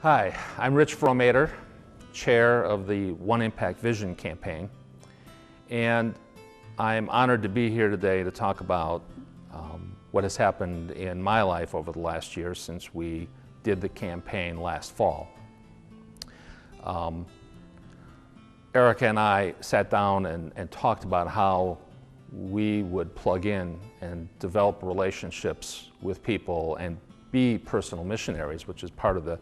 Hi, I'm Rich Fromater, chair of the 1impact Vision campaign, and I'm honored to be here today to talk about what has happened in my life over the last year since we did the campaign last fall. Erica and I sat down and talked about how we would plug in and develop relationships with people and be personal missionaries, which is part of the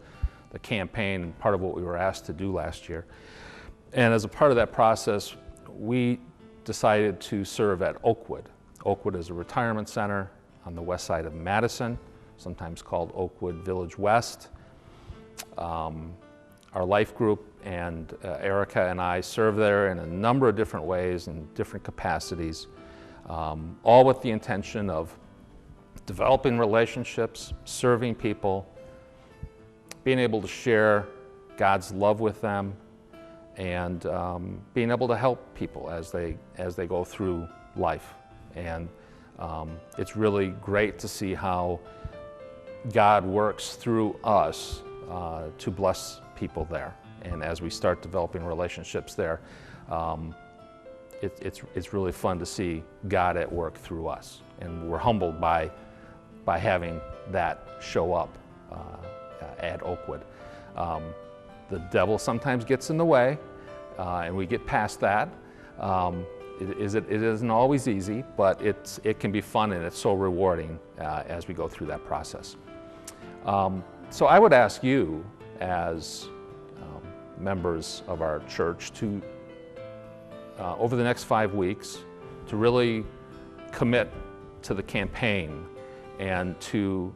campaign and part of what we were asked to do last year. And as a part of that process, we decided to serve at Oakwood. Oakwood is a retirement center on the west side of Madison, sometimes called Oakwood Village West. Our life group and Erica and I serve there in a number of different ways and different capacities, all with the intention of developing relationships, serving people, being able to share God's love with them, and being able to help people as they go through life. And it's really great to see how God works through us to bless people there. And as we start developing relationships there, it's really fun to see God at work through us. And we're humbled by having that show up at Oakwood. The devil sometimes gets in the way, and we get past that. It isn't always easy, but it can be fun, and it's so rewarding as we go through that process. So I would ask you, as members of our church, to over the next 5 weeks, to really commit to the campaign and to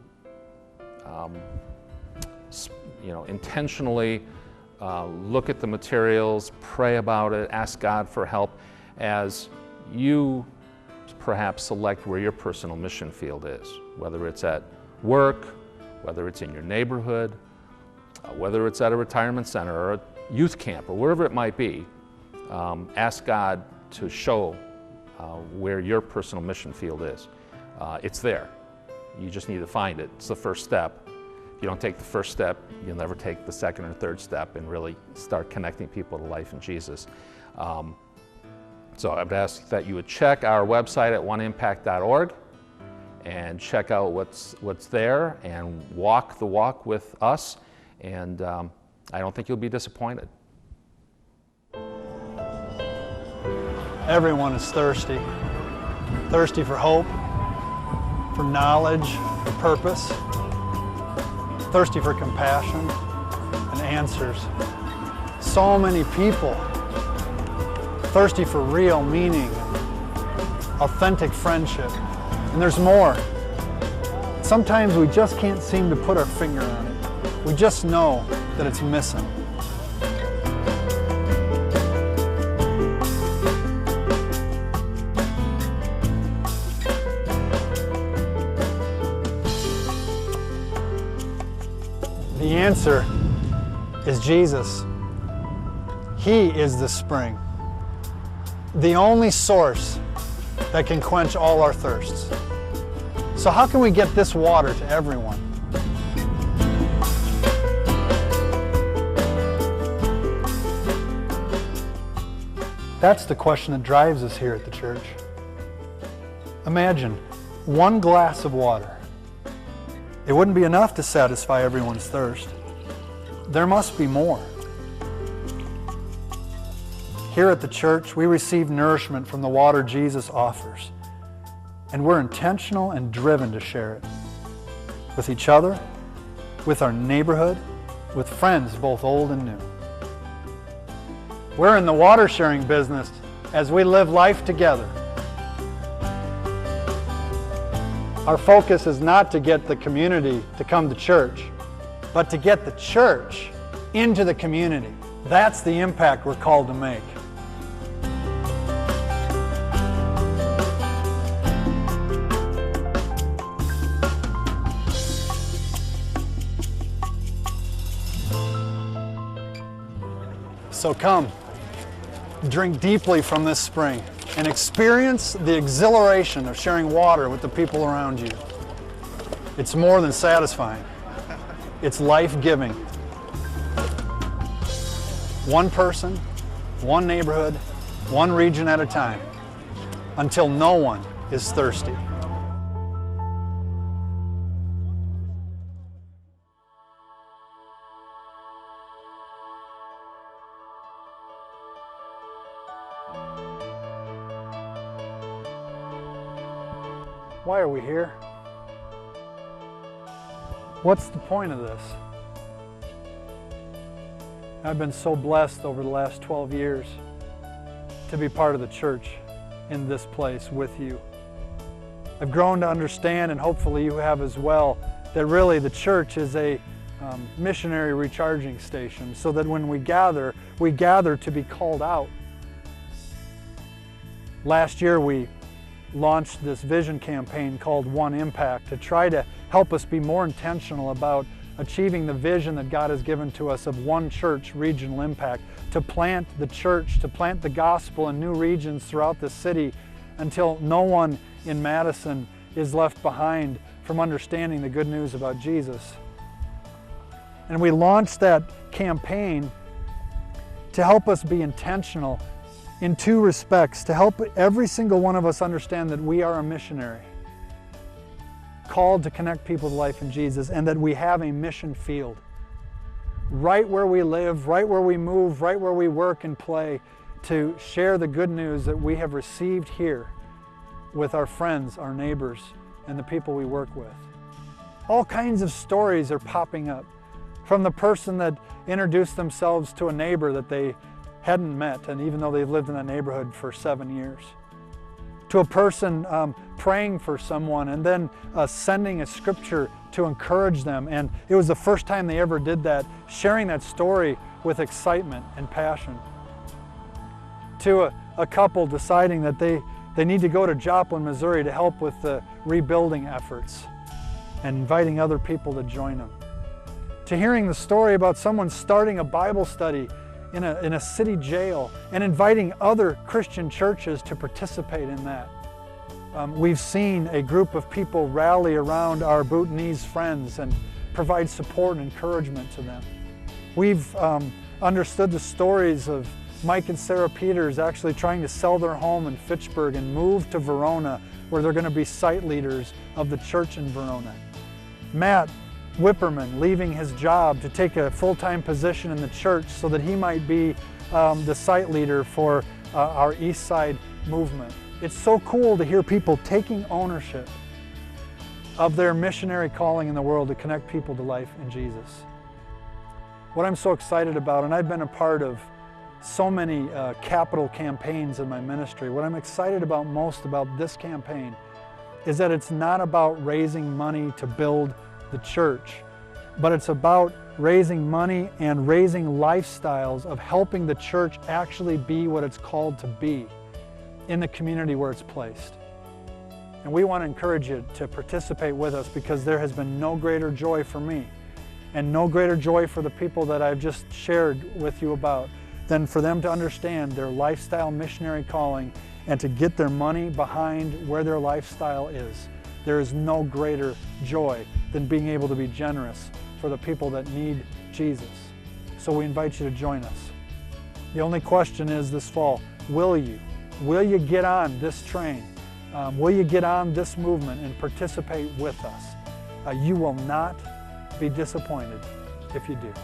intentionally look at the materials, pray about it, ask God for help as you perhaps select where your personal mission field is, whether it's at work, whether it's in your neighborhood, whether it's at a retirement center or a youth camp or wherever it might be. Ask God to show where your personal mission field is. It's there. You just need to find it. It's the first step. If you don't take the first step, you'll never take the second or third step and really start connecting people to life in Jesus. So I would ask that you would check our website at 1impact.org and check out what's there and walk the walk with us. And I don't think you'll be disappointed. Everyone is thirsty. Thirsty for hope, for knowledge, for purpose. Thirsty for compassion and answers. So many people thirsty for real meaning, authentic friendship. And there's more. Sometimes we just can't seem to put our finger on it. We just know that it's missing. The answer is Jesus. He is the spring, the only source that can quench all our thirsts. So how can we get this water to everyone? That's the question that drives us here at the church. Imagine one glass of water. It wouldn't be enough to satisfy everyone's thirst. There must be more. Here at the church, we receive nourishment from the water Jesus offers, and we're intentional and driven to share it with each other, with our neighborhood, with friends both old and new. We're in the water sharing business as we live life together. Our focus is not to get the community to come to church, but to get the church into the community. That's the impact we're called to make. So come, drink deeply from this spring and experience the exhilaration of sharing water with the people around you. It's more than satisfying. It's life-giving. one person, one neighborhood, one region at a time, until no one is thirsty. Why are we here? What's the point of this? I've been so blessed over the last 12 years to be part of the church in this place with you. I've grown to understand, and hopefully you have as well, that really the church is a missionary recharging station, so that when we gather to be called out. Last year we launched this vision campaign called 1impact to try to help us be more intentional about achieving the vision that God has given to us of one church regional impact, to plant the church, to plant the gospel in new regions throughout the city until no one in Madison is left behind from understanding the good news about Jesus. And we launched that campaign to help us be intentional in two respects, to help every single one of us understand that we are a missionary, called to connect people to life in Jesus, and that we have a mission field. Right where we live, right where we move, right where we work and play, to share the good news that we have received here with our friends, our neighbors, and the people we work with. All kinds of stories are popping up, from the person that introduced themselves to a neighbor that they hadn't met, and even though they've lived in that neighborhood for 7 years, to a person praying for someone and then sending a scripture to encourage them, and it was the first time they ever did that, sharing that story with excitement and passion, to a couple deciding that they need to go to Joplin, Missouri to help with the rebuilding efforts and inviting other people to join them, to hearing the story about someone starting a Bible study in a city jail and inviting other Christian churches to participate in that. We've seen a group of people rally around our Bhutanese friends and provide support and encouragement to them. We've understood the stories of Mike and Sarah Peters actually trying to sell their home in Fitchburg and move to Verona, where they're going to be site leaders of the church in Verona. Matt Whipperman leaving his job to take a full-time position in the church so that he might be the site leader for our East Side movement. It's so cool to hear people taking ownership of their missionary calling in the world to connect people to life in Jesus. What I'm so excited about, and I've been a part of so many capital campaigns in my ministry, what I'm excited about most about this campaign is that it's not about raising money to build the church, but it's about raising money and raising lifestyles of helping the church actually be what it's called to be in the community where it's placed. And we want to encourage you to participate with us, because there has been no greater joy for me and no greater joy for the people that I've just shared with you about than for them to understand their lifestyle missionary calling and to get their money behind where their lifestyle is. There is no greater joy than being able to be generous for the people that need Jesus. So we invite you to join us. The only question is this fall, will you? Will you get on this train? Will you get on this movement and participate with us? You will not be disappointed if you do.